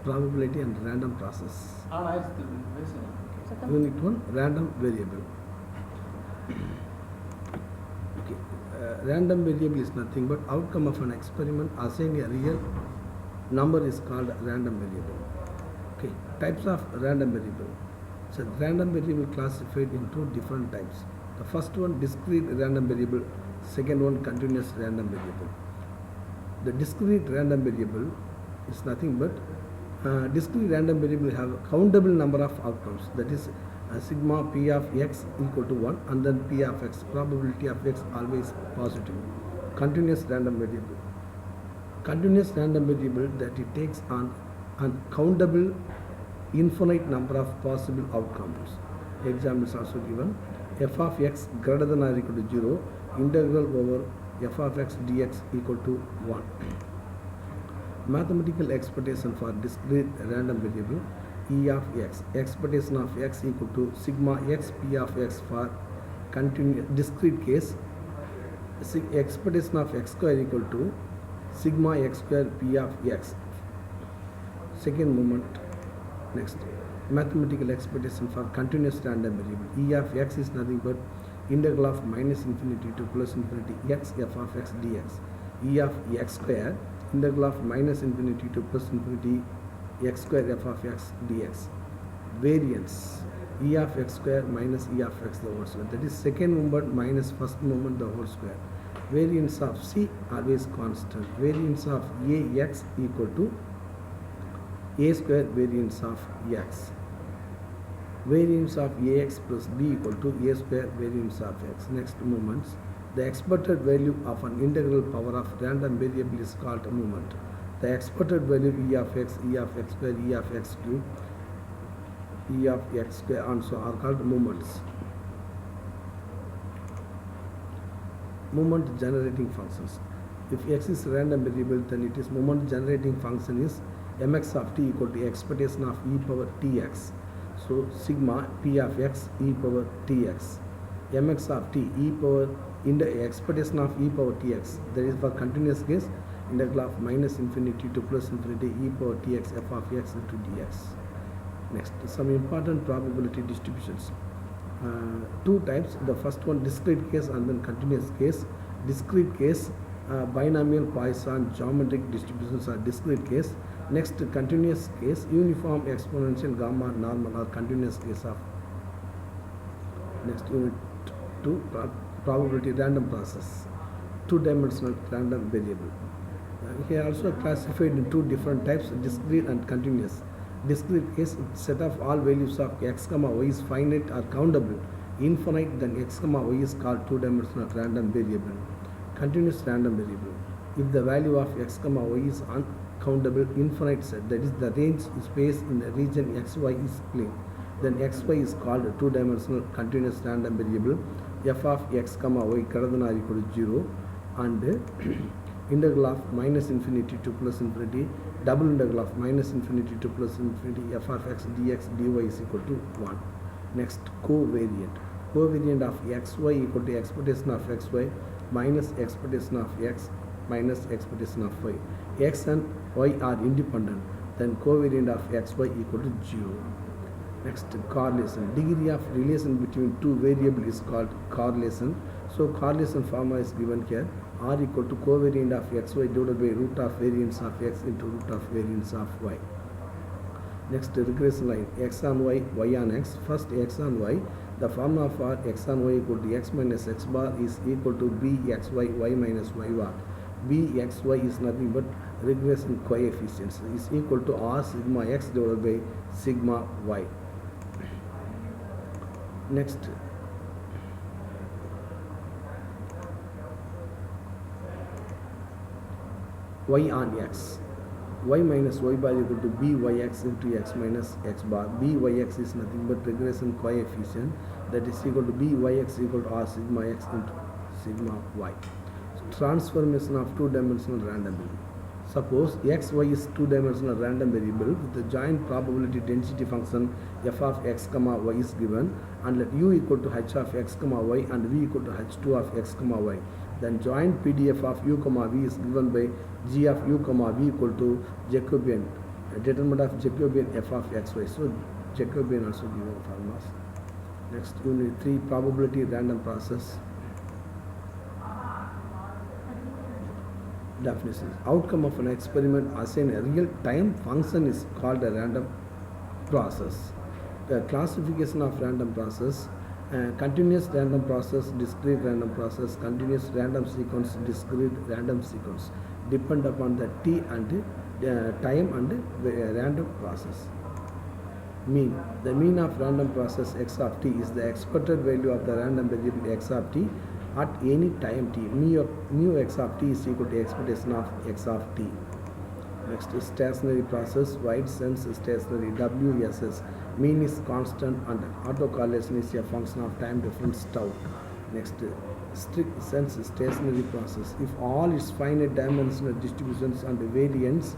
probability and random process. Second. Unit 1, random variable. Okay. Random variable is nothing but outcome of an experiment assigned a real number is called random variable. Okay. Types of random variable. So random variable classified in two different types. The first one, discrete random variable. Second one, continuous random variable. The discrete random variable is nothing but discrete random variable have a countable number of outcomes, that is sigma p of x equal to 1 and then p of x, probability of x always positive. Continuous random variable. Continuous random variable that it takes on uncountable infinite number of possible outcomes. Example is also given. F of x greater than or equal to 0, integral over f of x dx equal to 1. Mathematical expectation for discrete random variable E of x. Expectation of x equal to sigma x p of x for discrete case. Expectation of x square equal to sigma x square p of x. Second moment. Next. Mathematical expectation for continuous random variable E of x is nothing but integral of minus infinity to plus infinity x f of x dx. E of x square, integral of minus infinity to plus infinity x square f of x dx. Variance, E of x square minus E of x the whole square, that is second moment minus first moment the whole square. Variance of C always constant. Variance of Ax equal to A square variance of x. Variance of Ax plus B equal to A square variance of x. Next moments. The expected value of an integral power of random variable is called a moment. The expected value E of x square, E of x cube, E of x square and so are called moments. Moment generating functions. If x is random variable, then it is moment generating function is mx of t equal to expectation of e power tx. So sigma p of x e power tx. Mx of t e power in the expectation of e power tx, that is for continuous case, integral of minus infinity to plus infinity e power tx f of x into dx. Next, some important probability distributions. Two types. The first one, discrete case and then continuous case. Discrete case, binomial Poisson geometric distributions are discrete case. Next, continuous case, uniform exponential gamma normal or continuous case of. Next, unit 2, probability random process, two-dimensional random variable. Here also classified in two different types, discrete and continuous. Discrete case, set of all values of x comma y is finite or countable. Infinite, then x comma y is called two-dimensional random variable. Continuous random variable. If the value of x comma y is uncountable infinite set, that is the range space in the region xy is plane, then xy is called a two-dimensional continuous random variable. F of x comma y greater than or equal to 0 and integral of minus infinity to plus infinity, double integral of minus infinity to plus infinity f of x dx dy is equal to 1. Next, covariant. Covariant of xy equal to expectation of xy minus expectation of x minus expectation of y. X and y are independent, then covariant of xy equal to 0. Next, correlation. Degree of relation between two variables is called correlation. So correlation formula is given here. R equal to covariant of xy divided by root of variance of x into root of variance of y. Next, regression line, x on y, y on x. First, x on y. The formula for x on y equal to x minus x bar is equal to bxy, y minus y bar. Bxy is nothing but regression coefficients, is equal to r sigma x divided by sigma y. Next, y on x. Y minus y bar equal to byx into x minus x bar. Byx is nothing but regression coefficient, that is equal to byx equal to r sigma x into sigma y. So, transformation of two-dimensional random variable. Suppose xy is two-dimensional random variable with the joint probability density function f of x comma y is given, and let u equal to h of x comma y and v equal to h2 of x comma y. Then joint PDF of u comma v is given by g of u comma v equal to Jacobian Determinant of Jacobian f of xy. So Jacobian also given formulas. Next, unit 3, probability random process. Definition. Outcome of an experiment assign a real time function is called a random process. The classification of random process: continuous random process, discrete random process, continuous random sequence, discrete random sequence, depend upon the t and time and random process. Mean. The mean of random process x of t is the expected value of the random variable x of t at any time t. Mu x of t is equal to expectation of x of t. Next is stationary process, wide sense stationary, WSS. Mean is constant and autocorrelation is a function of time difference tau. Next, strict sense stationary process. If all its finite dimensional distributions and variance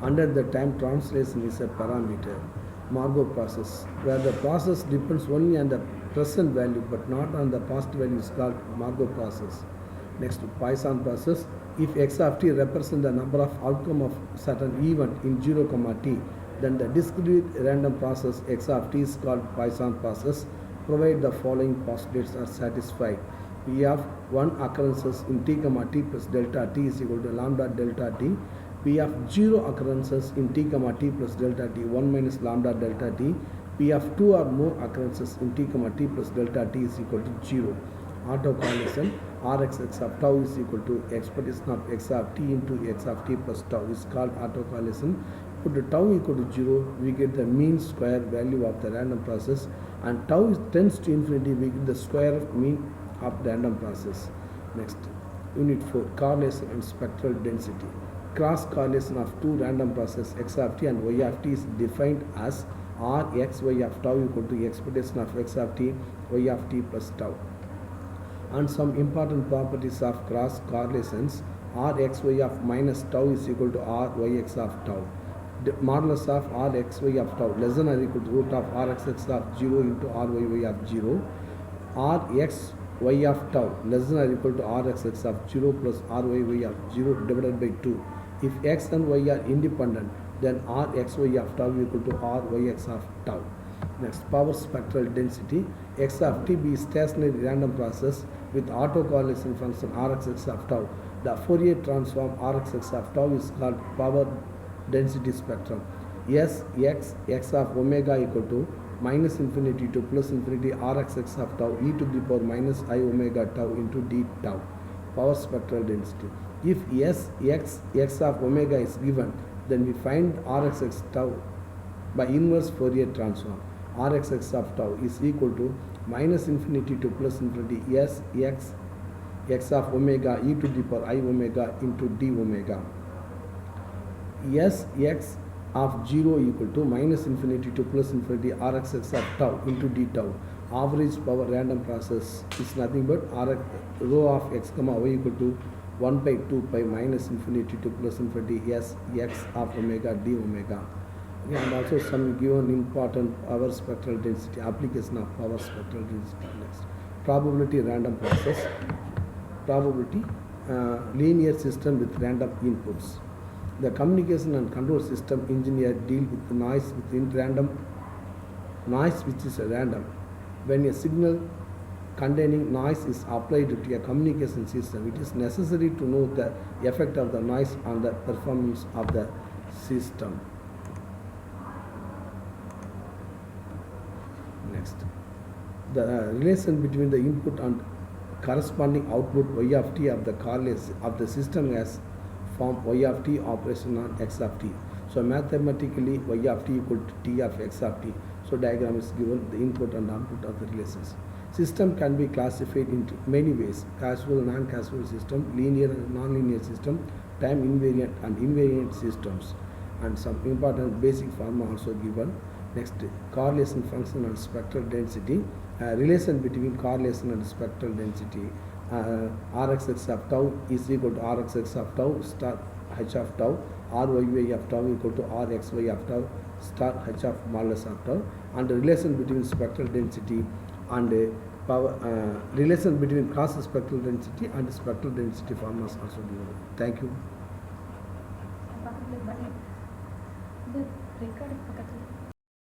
under the time translation is a parameter. Markov process, where the process depends only on the present value but not on the past value, is called Markov process. Next, Poisson process. If x of t represents the number of outcome of certain event in 0, t, then the discrete random process x of t is called Poisson process, provided the following postulates are satisfied. We have 1 occurrences in t, t plus delta t is equal to lambda delta t. We have 0 occurrences in t, t plus delta t, 1 minus lambda delta t. We have 2 or more occurrences in t, t plus delta t is equal to 0. Autocorrelation: Rx x of tau is equal to expectation of x of t into x of t plus tau is called autocorrelation. Put tau equal to 0, we get the mean square value of the random process, and tau tends to infinity, we get the square of mean of random process. Next, unit 4, correlation and spectral density. Cross correlation of two random processes x of t and y of t is defined as Rxy of tau equal to expectation of x of t, y of t plus tau. And some important properties of cross correlations: Rxy of minus tau is equal to Ryx of tau. The modulus of Rxy of tau less than or equal to root of Rxx of 0 into Ryy of 0. Rxy of tau less than or equal to Rxx of 0 plus Ryy of 0 divided by 2. If x and y are independent, then Rxy of tau equal to Ryx of tau. Next, power spectral density. X of t be stationary random process with autocorrelation function Rxx of tau. The Fourier transform Rxx of tau is called power density spectrum. x of omega equal to minus infinity to plus infinity Rxx of tau e to the power minus I omega tau into d tau. Power spectral density. If x of omega is given, then we find Rxx tau by inverse Fourier transform. Rxx of tau is equal to minus infinity to plus infinity x of omega e to the power I omega into d omega. X of 0 equal to minus infinity to plus infinity Rxx of tau into d tau. Average power random process is nothing but rho of x comma y equal to 1 by 2 pi minus infinity to plus infinity x of omega d omega. And also some given important power spectral density, application of power spectral density. Next, probability random process. Probability linear system with random inputs. The communication and control system engineer deal with the noise which is random. When a signal containing noise is applied to a communication system, it is necessary to know the effect of the noise on the performance of the system. Next, the relation between the input and corresponding output y of t of the correlation of the system has form y of t operation on x of t. So mathematically y of t equal to t of x of t. So diagram is given, the input and output of the relations. System can be classified into many ways: causal, non-causal system, linear and non-linear system, time invariant and invariant systems, and some important basic formula also given. Next, correlation function and spectral density. Relation between correlation and spectral density. Rxx of tau is equal to Rxx of tau star h of tau. Ryy of tau equal to Rxy of tau star h of modulus of tau. And the relation between spectral density and power relation between cross spectral density and spectral density formulas also given. Thank you. Record பக்கத்தில்